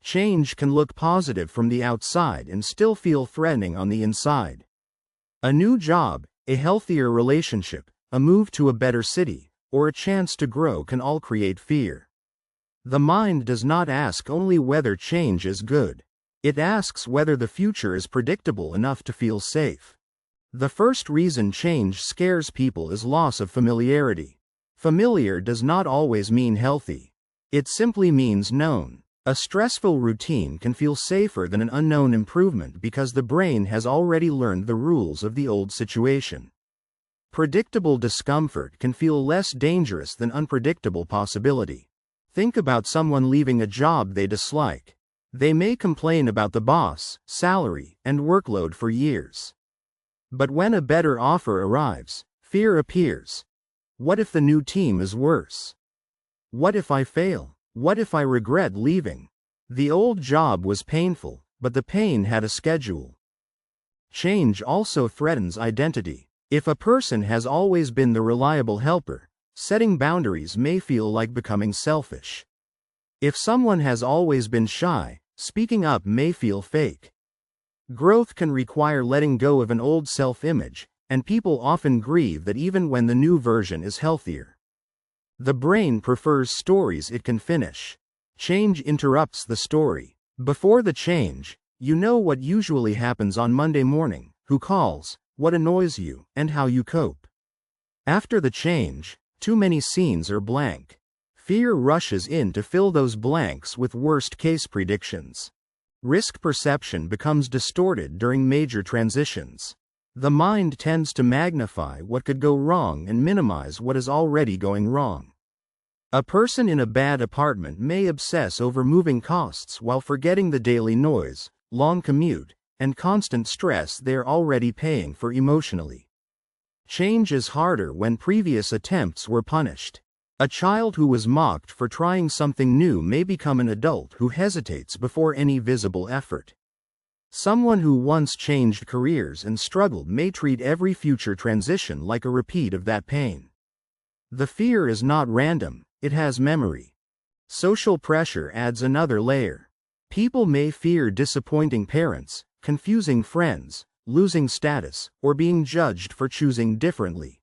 Change can look positive from the outside and still feel threatening on the inside. A new job, a healthier relationship, a move to a better city, or a chance to grow can all create fear. The mind does not ask only whether change is good. It asks whether the future is predictable enough to feel safe. The first reason change scares people is loss of familiarity. Familiar does not always mean healthy. It simply means known. A stressful routine can feel safer than an unknown improvement because the brain has already learned the rules of the old situation. Predictable discomfort can feel less dangerous than unpredictable possibility. Think about someone leaving a job they dislike. They may complain about the boss, salary, and workload for years. But when a better offer arrives, fear appears. What if the new team is worse? What if I fail? What if I regret leaving? The old job was painful, but the pain had a schedule. Change also threatens identity. If a person has always been the reliable helper, setting boundaries may feel like becoming selfish. If someone has always been shy, speaking up may feel fake. Growth can require letting go of an old self-image, and people often grieve that even when the new version is healthier. The brain prefers stories it can finish. Change interrupts the story. Before the change, you know what usually happens on Monday morning, who calls, what annoys you, and how you cope. After the change, too many scenes are blank. Fear rushes in to fill those blanks with worst-case predictions. Risk perception becomes distorted during major transitions. The mind tends to magnify what could go wrong and minimize what is already going wrong. A person in a bad apartment may obsess over moving costs while forgetting the daily noise, long commute, and constant stress they're already paying for emotionally. Change is harder when previous attempts were punished. A child who was mocked for trying something new may become an adult who hesitates before any visible effort. Someone who once changed careers and struggled may treat every future transition like a repeat of that pain. The fear is not random, it has memory. Social pressure adds another layer. People may fear disappointing parents, confusing friends, losing status, or being judged for choosing differently.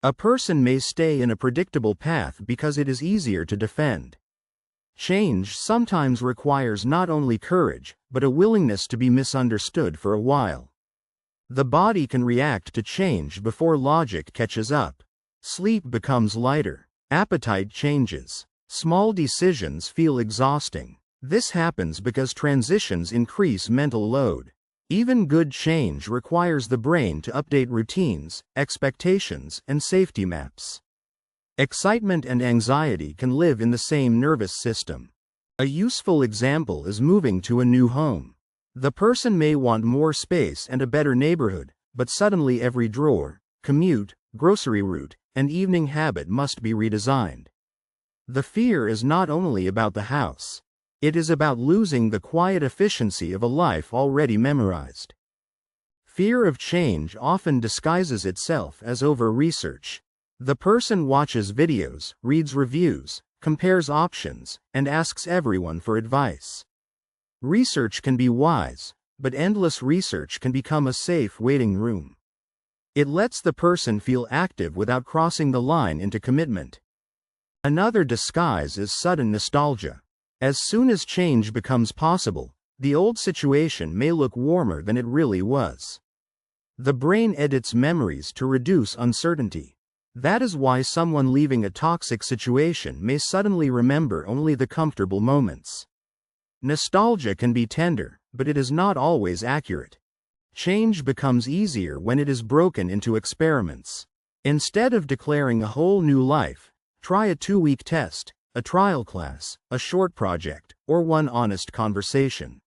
A person may stay in a predictable path because it is easier to defend. Change sometimes requires not only courage, but a willingness to be misunderstood for a while. The body can react to change before logic catches up. Sleep becomes lighter. Appetite changes. Small decisions feel exhausting. This happens because transitions increase mental load. Even good change requires the brain to update routines, expectations, and safety maps. Excitement and anxiety can live in the same nervous system. A useful example is moving to a new home. The person may want more space and a better neighborhood, but suddenly every drawer, commute, grocery route, and evening habit must be redesigned. The fear is not only about the house. It is about losing the quiet efficiency of a life already memorized. Fear of change often disguises itself as over-research. The person watches videos, reads reviews, compares options, and asks everyone for advice. Research can be wise, but endless research can become a safe waiting room. It lets the person feel active without crossing the line into commitment. Another disguise is sudden nostalgia. As soon as change becomes possible, the old situation may look warmer than it really was. The brain edits memories to reduce uncertainty. That is why someone leaving a toxic situation may suddenly remember only the comfortable moments. Nostalgia can be tender, but it is not always accurate. Change becomes easier when it is broken into experiments. Instead of declaring a whole new life, try a 2-week test, a trial class, a short project, or one honest conversation.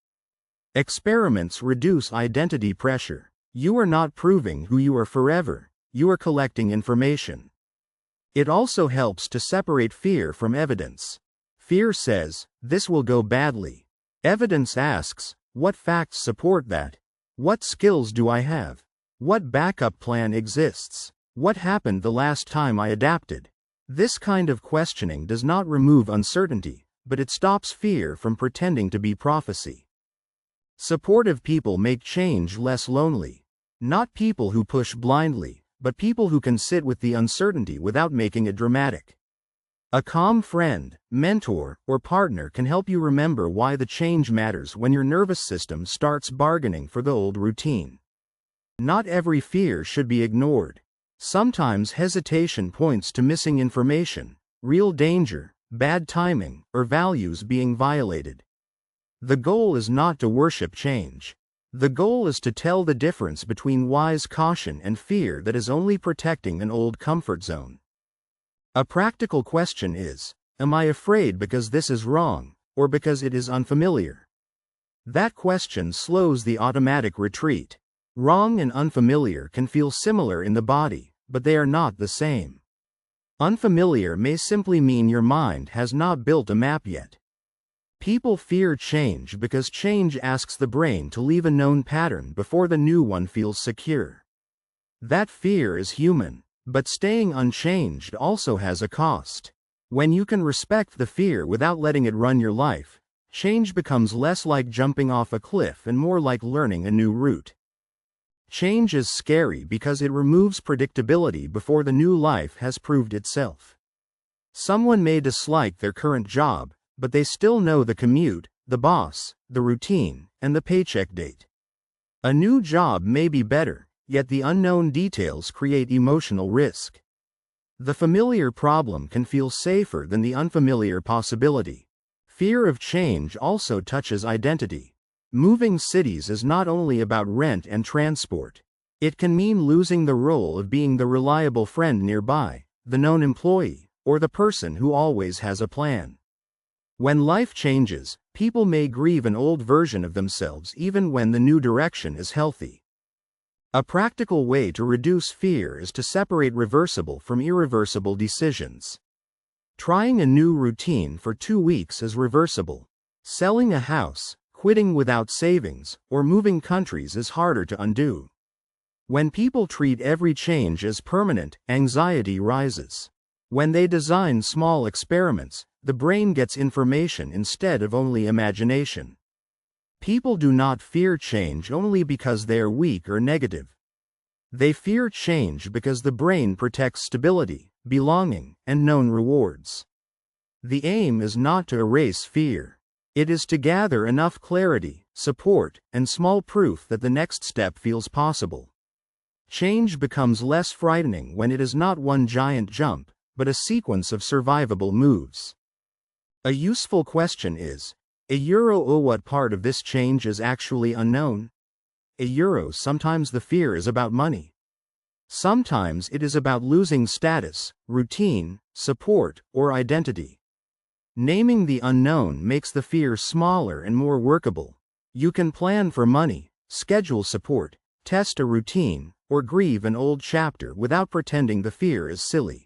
Experiments reduce identity pressure. You are not proving who you are forever, you are collecting information. It also helps to separate fear from evidence. Fear says, this will go badly. Evidence asks, what facts support that? What skills do I have? What backup plan exists? What happened the last time I adapted? This kind of questioning does not remove uncertainty, but it stops fear from pretending to be prophecy. Supportive people make change less lonely. Not people who push blindly, but people who can sit with the uncertainty without making it dramatic. A calm friend, mentor, or partner can help you remember why the change matters when your nervous system starts bargaining for the old routine. Not every fear should be ignored. Sometimes hesitation points to missing information, real danger, bad timing, or values being violated. The goal is not to worship change. The goal is to tell the difference between wise caution and fear that is only protecting an old comfort zone. A practical question is, am I afraid because this is wrong, or because it is unfamiliar? That question slows the automatic retreat. Wrong and unfamiliar can feel similar in the body, but they are not the same. Unfamiliar may simply mean your mind has not built a map yet. People fear change because change asks the brain to leave a known pattern before the new one feels secure. That fear is human, but staying unchanged also has a cost. When you can respect the fear without letting it run your life, change becomes less like jumping off a cliff and more like learning a new route. Change is scary because it removes predictability before the new life has proved itself. Someone may dislike their current job, but they still know the commute, the boss, the routine, and the paycheck date. A new job may be better, yet the unknown details create emotional risk. The familiar problem can feel safer than the unfamiliar possibility. Fear of change also touches identity. Moving cities is not only about rent and transport. It can mean losing the role of being the reliable friend nearby, the known employee, or the person who always has a plan. When life changes, people may grieve an old version of themselves even when the new direction is healthy. A practical way to reduce fear is to separate reversible from irreversible decisions. Trying a new routine for 2 weeks is reversible. Selling a house, quitting without savings, or moving countries is harder to undo. When people treat every change as permanent, anxiety rises. When they design small experiments, the brain gets information instead of only imagination. People do not fear change only because they are weak or negative. They fear change because the brain protects stability, belonging, and known rewards. The aim is not to erase fear. It is to gather enough clarity, support, and small proof that the next step feels possible. Change becomes less frightening when it is not one giant jump, but a sequence of survivable moves. A useful question is, what part of this change is actually unknown? Sometimes the fear is about money. Sometimes it is about losing status, routine, support, or identity. Naming the unknown makes the fear smaller and more workable. You can plan for money, schedule support, test a routine, or grieve an old chapter without pretending the fear is silly.